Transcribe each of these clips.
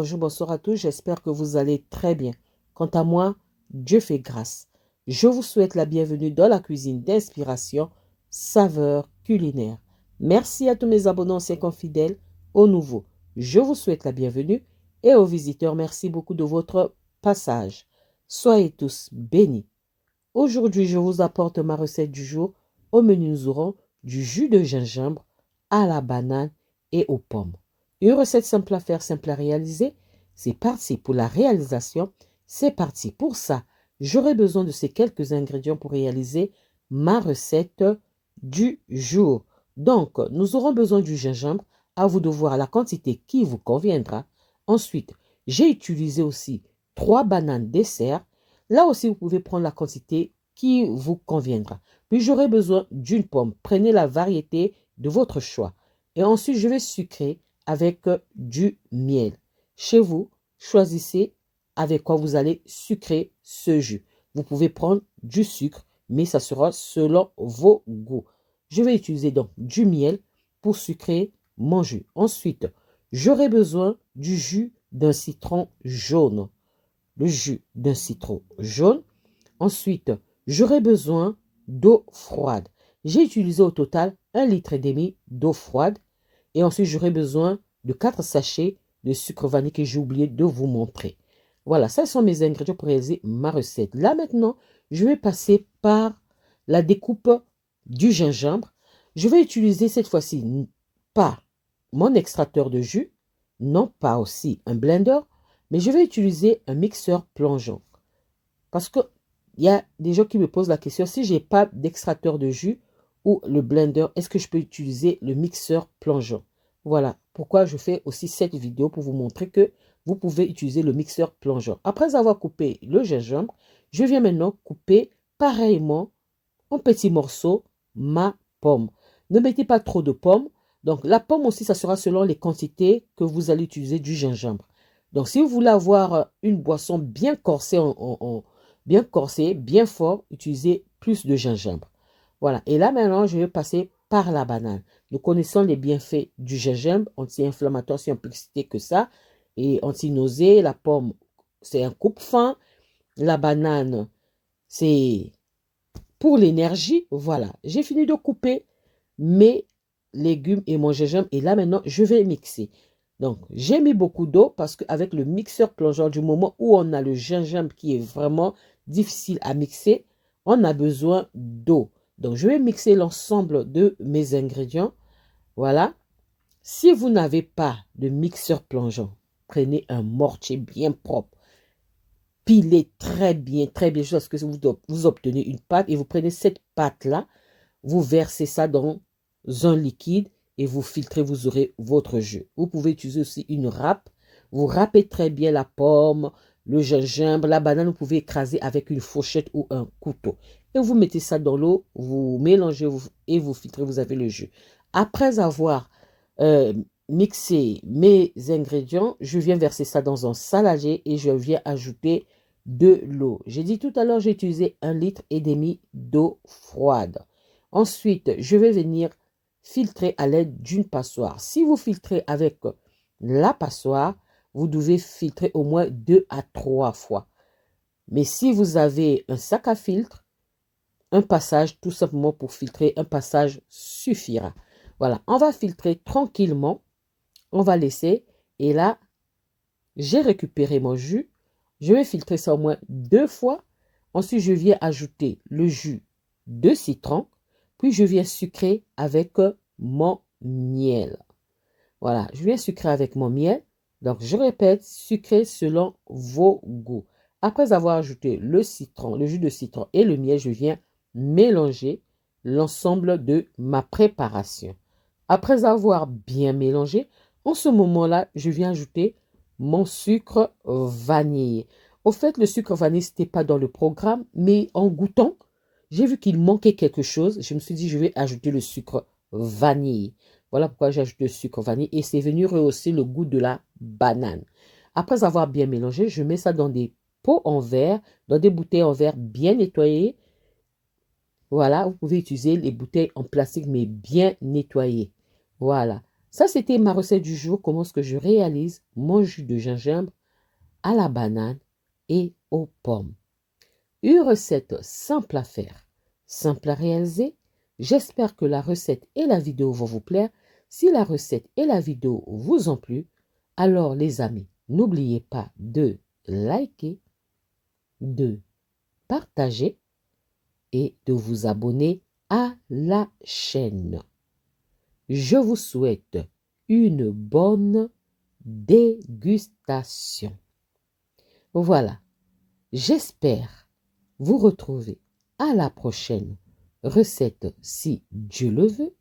bonjour, bonsoir à tous, j'espère que vous allez très bien. Quant à moi, Dieu fait grâce. Je vous souhaite la bienvenue dans la cuisine d'inspiration, saveurs culinaires. Merci à tous mes abonnés anciens comme fidèles, aux nouveaux. Je vous souhaite la bienvenue et aux visiteurs, merci beaucoup de votre passage. Soyez tous bénis. Aujourd'hui, je vous apporte ma recette du jour. Au menu, nous aurons du jus de gingembre à la banane et aux pommes. Une recette simple à faire, simple à réaliser. C'est parti pour la réalisation. C'est parti pour ça. J'aurai besoin de ces quelques ingrédients pour réaliser ma recette du jour. Donc, nous aurons besoin du gingembre. À vous de voir la quantité qui vous conviendra. Ensuite, j'ai utilisé aussi 3 bananes dessert. Là aussi, vous pouvez prendre la quantité qui vous conviendra. Puis, j'aurai besoin d'une pomme. Prenez la variété de votre choix. Et ensuite, je vais sucrer avec du miel. Chez vous, choisissez avec quoi vous allez sucrer ce jus. Vous pouvez prendre du sucre, mais ça sera selon vos goûts. Je vais utiliser donc du miel pour sucrer mon jus. Ensuite, j'aurai besoin du jus d'un citron jaune. Le jus d'un citron jaune. Ensuite, j'aurai besoin d'eau froide. J'ai utilisé au total 1,5 litre d'eau froide. Et ensuite, j'aurai besoin de 4 sachets de sucre vanille que j'ai oublié de vous montrer. Voilà, ça sont mes ingrédients pour réaliser ma recette. Là maintenant, je vais passer par la découpe du gingembre. Je vais utiliser cette fois-ci pas mon extracteur de jus, non pas aussi un blender, mais je vais utiliser un mixeur plongeant. Parce qu'il y a des gens qui me posent la question, si je n'ai pas d'extracteur de jus ou le blender, est-ce que je peux utiliser le mixeur plongeant? Voilà pourquoi je fais aussi cette vidéo pour vous montrer que vous pouvez utiliser le mixeur plongeant. Après avoir coupé le gingembre, je viens maintenant couper pareillement en petits morceaux ma pomme. Ne mettez pas trop de pommes. Donc la pomme aussi, ça sera selon les quantités que vous allez utiliser du gingembre. Donc si vous voulez avoir une boisson bien corsée, bien corsée, bien fort, utilisez plus de gingembre. Voilà. Et là maintenant, je vais passer par la banane. Nous connaissons les bienfaits du gingembre, anti-inflammatoire, si on peut citer que ça, et anti-nausée. La pomme, c'est un coupe-faim. La banane, c'est pour l'énergie. Voilà. J'ai fini de couper mes légumes et mon gingembre. Et là maintenant, je vais mixer. Donc, j'ai mis beaucoup d'eau parce qu'avec le mixeur plongeant, du moment où on a le gingembre qui est vraiment difficile à mixer, on a besoin d'eau. Donc, je vais mixer l'ensemble de mes ingrédients. Voilà. Si vous n'avez pas de mixeur plongeant, prenez un mortier bien propre. Pilez très bien, jusqu'à ce que vous obtenez une pâte. Et vous prenez cette pâte-là, vous versez ça dans un liquide et vous filtrez, vous aurez votre jus. Vous pouvez utiliser aussi une râpe. Vous râpez très bien la pomme, le gingembre, la banane. Vous pouvez écraser avec une fourchette ou un couteau. Et vous mettez ça dans l'eau, vous mélangez et vous filtrez, vous avez le jus. Après avoir mixé mes ingrédients, je viens verser ça dans un saladier et je viens ajouter de l'eau. J'ai dit tout à l'heure, j'ai utilisé 1,5 litre d'eau froide. Ensuite, je vais venir filtrer à l'aide d'une passoire. Si vous filtrez avec la passoire, vous devez filtrer au moins 2 à 3 fois. Mais si vous avez un sac à filtre, un passage, tout simplement pour filtrer, un passage suffira. Voilà, on va filtrer tranquillement. On va laisser. Et là, j'ai récupéré mon jus. Je vais filtrer ça au moins 2 fois. Ensuite, je viens ajouter le jus de citron. Puis, je viens sucrer avec mon miel. Voilà, je viens sucrer avec mon miel. Donc, je répète, sucrer selon vos goûts. Après avoir ajouté le citron, le jus de citron et le miel, je viens mélanger l'ensemble de ma préparation. Après avoir bien mélangé, en ce moment-là, je viens ajouter mon sucre vanille. Au fait, le sucre vanille, ce n'était pas dans le programme, mais en goûtant, j'ai vu qu'il manquait quelque chose. Je me suis dit, je vais ajouter le sucre vanille. Voilà pourquoi j'ai ajouté le sucre vanille et c'est venu rehausser le goût de la banane. Après avoir bien mélangé, je mets ça dans des pots en verre, dans des bouteilles en verre bien nettoyées. Voilà, vous pouvez utiliser les bouteilles en plastique mais bien nettoyées. Voilà. Ça, c'était ma recette du jour. Comment est-ce que je réalise mon jus de gingembre à la banane et aux pommes. Une recette simple à faire, simple à réaliser. J'espère que la recette et la vidéo vont vous plaire. Si la recette et la vidéo vous ont plu, alors les amis, n'oubliez pas de liker, de partager et de vous abonner à la chaîne. Je vous souhaite une bonne dégustation. Voilà, j'espère vous retrouver à la prochaine recette si Dieu le veut.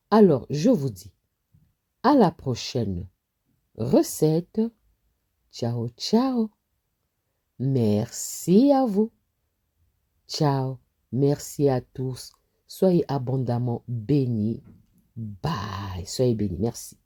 Alors je vous dis à la prochaine recette. Ciao, ciao. Merci à vous. Ciao. Merci à tous. Soyez abondamment bénis. Bye. Soyez bénis. Merci.